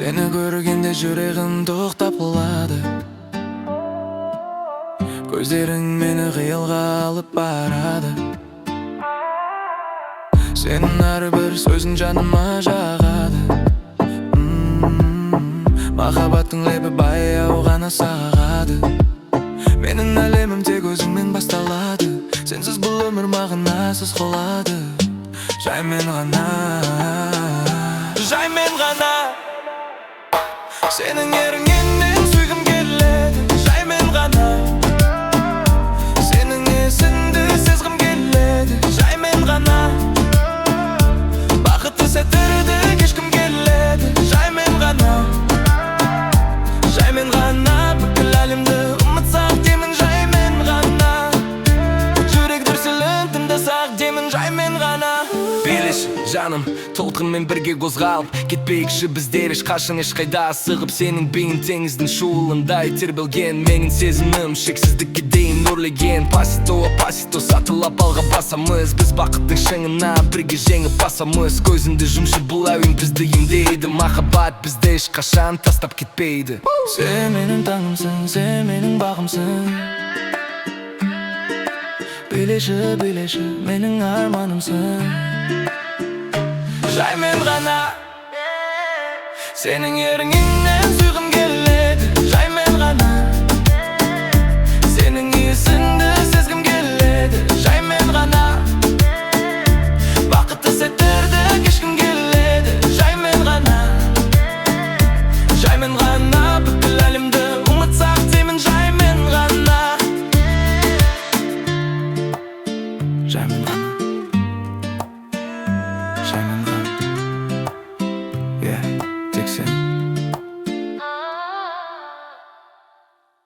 Seni görgende жүрегім тоқтап қалады. Көздерің мені қиялға алып барады. Сенің әрбір сөзің жаныма жағады. Махаббаттың лебі баяу ғана сағады. Менің әлемім тек өзіңмен басталады. Сенсіз бұл өмір мағынасыз қалады. Жаймен ғана, жаймен ғана сенің еріңнен мен сүйгім келеді. Жаймен ғана сенің есіңді сезгім келеді. Жаймен ғана бақытты сәттерді кешкім келеді. Жаймен ғана, жаймен ғана бүкіл әлемді ұмытсақ деймін. Жаймен ғана жүрек дүрсілін тыңдасақ деймін. Жаймен ғана билеші жаным, толқынмен бірге қозғалып кетпейікші біздер ешқашан ешқайда асығып. Сенің бейін теңіздің шуылындай тербелген, менің сезімім шексіздікке дейін өрлеген. Пасито пасито сатылап алға басамыз, біз бақыттың шыңына бірге жеңіп басамыз. Көзіңді жұмшы, бұл әуен бізді емдейді. Махаббат бізді ешқашан тастап кетпейді. Сен менің таңымсың, сен менің бағымсың. Билеші, билеші, менің арманымсың. Жаймен ғана сенің еріңнен сүйгім